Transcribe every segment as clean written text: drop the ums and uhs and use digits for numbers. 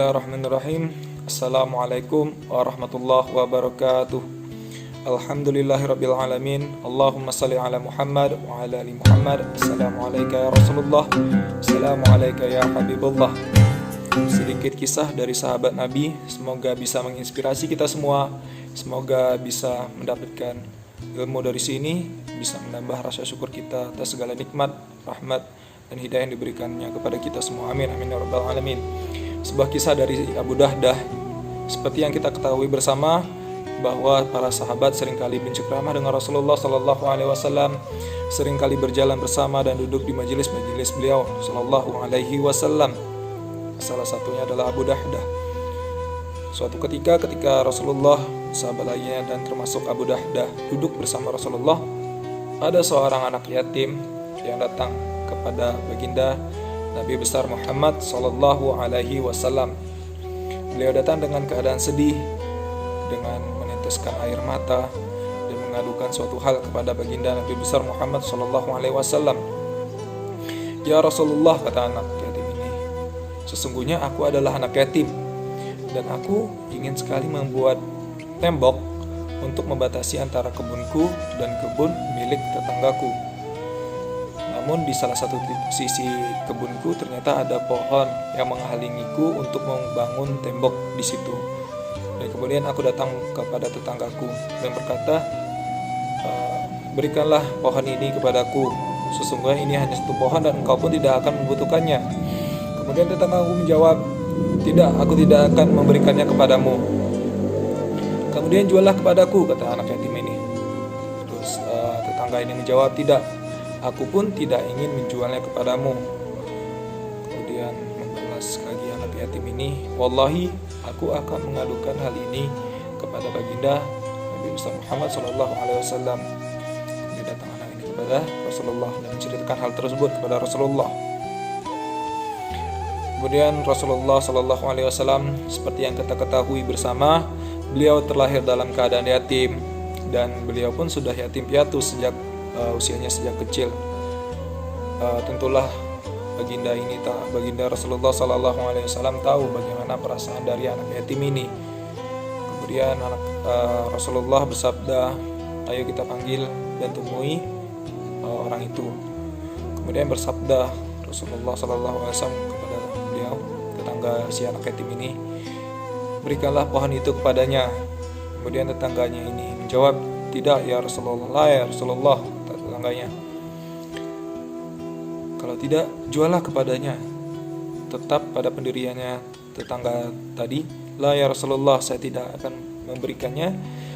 Bismillahirrahmanirrahim. Assalamualaikum warahmatullahi wabarakatuh. Alhamdulillahirabbil alamin. Allahumma shalli ala Muhammad wa ala ali Muhammad. Assalamualaikum ya Rasulullah. Assalamualaikum ya Habibullah. Sedikit kisah dari sahabat Nabi, semoga bisa menginspirasi kita semua. Semoga bisa mendapatkan ilmu dari sini, bisa menambah rasa syukur kita atas segala nikmat, rahmat, dan hidayah yang diberikannya kepada kita semua. Amin amin ya rabbal alamin. Sebuah kisah dari Abu Dahdah. Seperti yang kita ketahui bersama bahwa para sahabat seringkali bercengkrama dengan Rasulullah sallallahu alaihi wasallam, seringkali berjalan bersama dan duduk di majelis-majelis beliau sallallahu alaihi wasallam. Salah satunya adalah Abu Dahdah. Suatu ketika Rasulullah, sahabat lainnya dan termasuk Abu Dahdah duduk bersama Rasulullah, ada seorang anak yatim yang datang kepada baginda Nabi besar Muhammad sallallahu alaihi wasallam. Beliau datang dengan keadaan sedih, dengan meneteskan air mata dan mengadukan suatu hal kepada baginda Nabi besar Muhammad sallallahu alaihi wasallam. Ya Rasulullah, kata anak yatim ini, sesungguhnya aku adalah anak yatim dan aku ingin sekali membuat tembok untuk membatasi antara kebunku dan kebun milik tetanggaku. Namun di salah satu sisi kebunku ternyata ada pohon yang menghalangiku untuk membangun tembok di situ. Dan kemudian aku datang kepada tetanggaku dan berkata, berikanlah pohon ini kepadaku. Sesungguhnya ini hanya satu pohon dan engkau pun tidak akan membutuhkannya. Kemudian tetanggaku menjawab, tidak, aku tidak akan memberikannya kepadamu. Kemudian juallah kepadaku, kata anak yatim ini. Terus tetangga ini menjawab, tidak, aku pun tidak ingin menjualnya kepadamu. Kemudian membalas lagi anak yatim ini, wallahi, aku akan mengadukan hal ini kepada baginda Nabi besar Muhammad sallallahu alaihi wasallam. Kemudian datang anak ini kepada Rasulullah dan menceritakan hal tersebut kepada Rasulullah. Kemudian Rasulullah sallallahu alaihi wasallam, seperti yang kita ketahui bersama, beliau terlahir dalam keadaan yatim dan beliau pun sudah yatim piatu sejak usianya sejak kecil. Tentulah baginda Rasulullah sallallahu alaihi wasallam tahu bagaimana perasaan dari anak yatim ini. Kemudian Rasulullah bersabda, ayo kita panggil dan temui orang itu. Kemudian bersabda Rasulullah sallallahu alaihi wasallam kepada beliau, tetangga si anak yatim ini, berikanlah pohon itu kepadanya. Kemudian tetangganya ini menjawab, tidak ya Rasulullah, ya Rasulullah, tetangganya. Kalau tidak, jualah kepadanya. Tetap pada pendiriannya tetangga tadi, la ya Rasulullah, saya tidak akan memberikannya,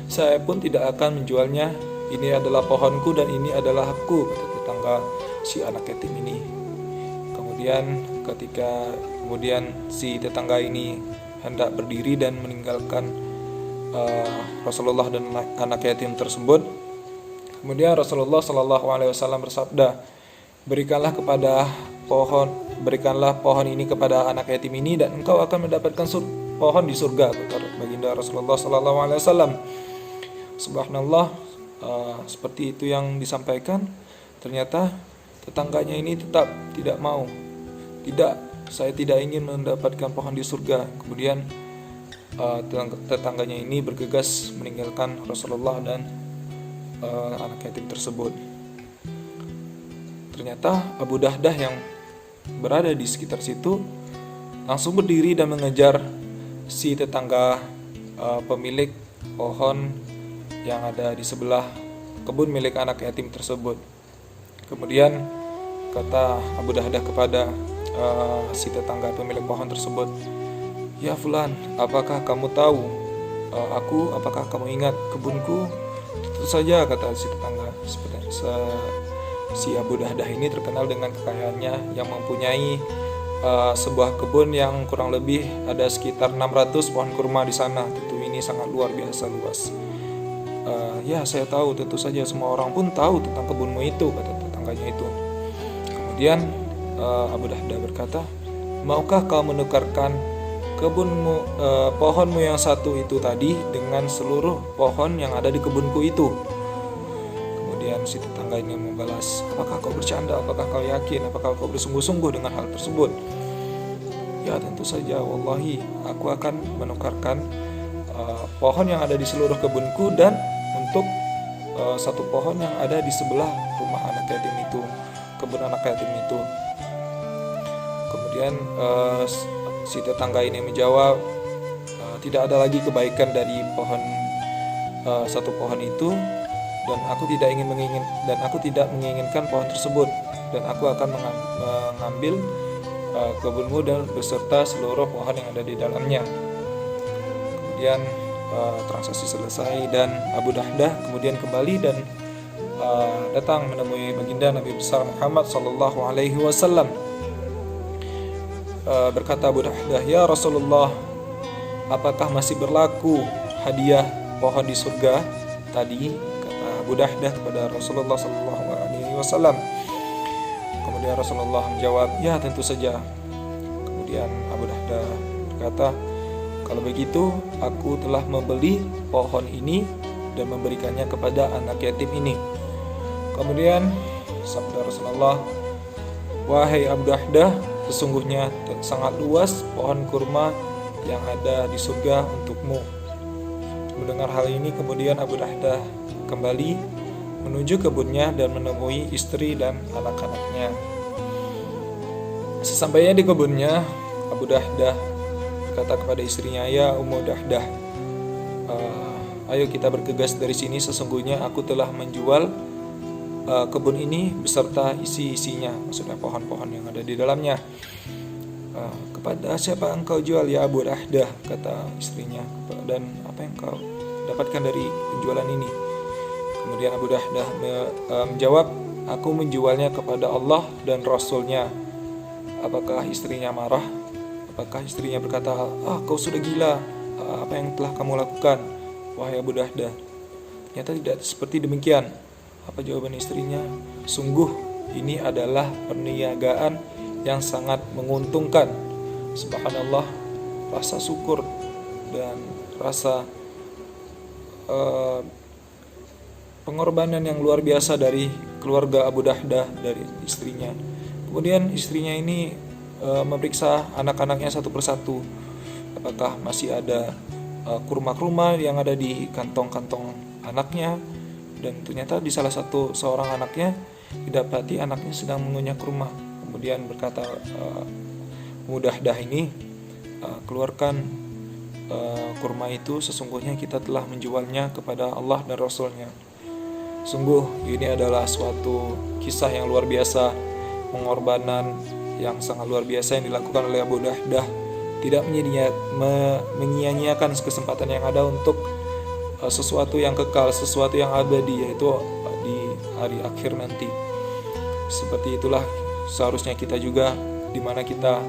saya pun tidak akan menjualnya. Ini adalah pohonku dan ini adalah hakku, kata tetangga si anak yatim ini. Kemudian si tetangga ini hendak berdiri dan meninggalkan Rasulullah dan anak yatim tersebut. Kemudian Rasulullah sallallahu alaihi wasallam bersabda, berikanlah pohon ini kepada anak yatim ini dan engkau akan mendapatkan pohon di surga, kata baginda Rasulullah sallallahu alaihi wasallam. Subhanallah, seperti itu yang disampaikan. Ternyata tetangganya ini tetap tidak mau. Tidak, saya tidak ingin mendapatkan pohon di surga. Kemudian tetangganya ini bergegas meninggalkan Rasulullah dan anak yatim tersebut. Ternyata Abu Dahdah yang berada di sekitar situ langsung berdiri dan mengejar si tetangga pemilik pohon yang ada di sebelah kebun milik anak yatim tersebut. Kemudian kata Abu Dahdah kepada si tetangga pemilik pohon tersebut, ya Fulan, apakah kamu tahu aku? Apakah kamu ingat kebunku? Tentu saja, kata si tetangga. Si Abu Dahdah ini terkenal dengan kekayaannya yang mempunyai sebuah kebun yang kurang lebih ada sekitar 600 pohon kurma di sana. Tentu ini sangat luar biasa luas. Ya, saya tahu, tentu saja semua orang pun tahu tentang kebunmu itu, kata tetangganya itu. Kemudian Abu Dahdah berkata, maukah kau menukarkan pohonmu yang satu itu tadi dengan seluruh pohon yang ada di kebunku itu? Kemudian si tetangga ini membalas, apakah kau bercanda? Apakah kau yakin? Apakah kau bersungguh-sungguh dengan hal tersebut? Ya tentu saja, wallahi aku akan menukarkan pohon yang ada di seluruh kebunku dan untuk satu pohon yang ada di sebelah rumah anak yatim itu, kebun anak yatim itu. Kemudian si tetangga ini menjawab, tidak ada lagi kebaikan dari satu pohon itu, dan aku tidak menginginkan pohon tersebut, dan aku akan mengambil kebunmu dan beserta seluruh pohon yang ada di dalamnya. Kemudian transaksi selesai dan Abu Dahdah kemudian kembali dan datang menemui baginda Nabi besar Muhammad sallallahu alaihi wasallam. Berkata Abu Dahdah, "Ya Rasulullah, apakah masih berlaku hadiah pohon di surga tadi?" Kata Abu Dahdah kepada Rasulullah sallallahu alaihi wasallam. Kemudian Rasulullah menjawab, "Ya, tentu saja." Kemudian Abu Dahdah berkata, "Kalau begitu, aku telah membeli pohon ini dan memberikannya kepada anak yatim ini." Kemudian sabda Rasulullah, "Wahai Abu Dahdah, sesungguhnya sangat luas pohon kurma yang ada di surga untukmu." Mendengar hal ini, kemudian Abu Dahdah kembali menuju kebunnya dan menemui istri dan anak-anaknya. Sesampainya di kebunnya, Abu Dahdah berkata kepada istrinya, "Ya Ummu Dahdah, ayo kita bergegas dari sini. Sesungguhnya aku telah menjual kebun ini beserta isi-isinya," maksudnya pohon-pohon yang ada di dalamnya. "Kepada siapa engkau jual ya Abu Dahdah?" kata istrinya, "dan apa yang kau dapatkan dari penjualan ini?" Kemudian Abu Dahdah menjawab, "Aku menjualnya kepada Allah dan Rasulnya." Apakah istrinya marah? Apakah istrinya berkata, "Kau sudah gila, apa yang telah kamu lakukan, wahai Abu Dahdah?" Ternyata tidak seperti demikian. Apa jawaban istrinya? "Sungguh ini adalah perniagaan yang sangat menguntungkan. Subhanallah, rasa syukur dan rasa pengorbanan yang luar biasa dari keluarga Abu Dahdah, dari istrinya." Kemudian istrinya ini memeriksa anak-anaknya satu persatu. Apakah masih ada kurma-kurma yang ada di kantong-kantong anaknya? Dan ternyata di salah satu seorang anaknya didapati anaknya sedang mengunyah kurma. Kemudian berkata Abu Dahdah ini, "Keluarkan kurma itu, sesungguhnya kita telah menjualnya kepada Allah dan Rasulnya." Sungguh ini adalah suatu kisah yang luar biasa, pengorbanan yang sangat luar biasa yang dilakukan oleh Abu Dahdah, tidak menyia-nyiakan kesempatan yang ada untuk sesuatu yang kekal, sesuatu yang abadi, yaitu di hari akhir nanti. Seperti itulah seharusnya kita juga, di mana kita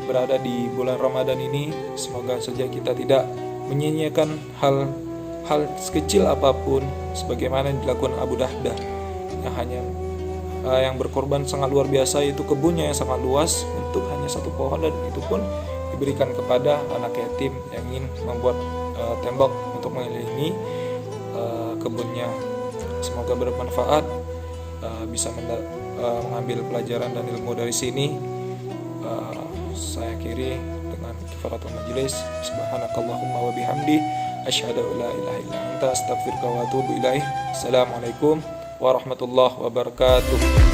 berada di bulan Ramadan ini. Semoga saja kita tidak menyia-nyiakan hal sekecil apapun sebagaimana yang dilakukan Abu Dahdah, yang berkorban sangat luar biasa, yaitu kebunnya yang sangat luas untuk hanya satu pohon, dan itu pun diberikan kepada anak yatim yang ingin membuat tembok untuk mengelilingi kebunnya. Semoga bermanfaat, bisa mengambil pelajaran dan ilmu dari sini. Saya akhiri dengan kifaratul majlis. Subhanakallahumma wa bihamdi, asyhadu an la ilaha illa anta, astaghfiruka wa atubu ilaih. Assalamualaikum warahmatullahi wabarakatuh.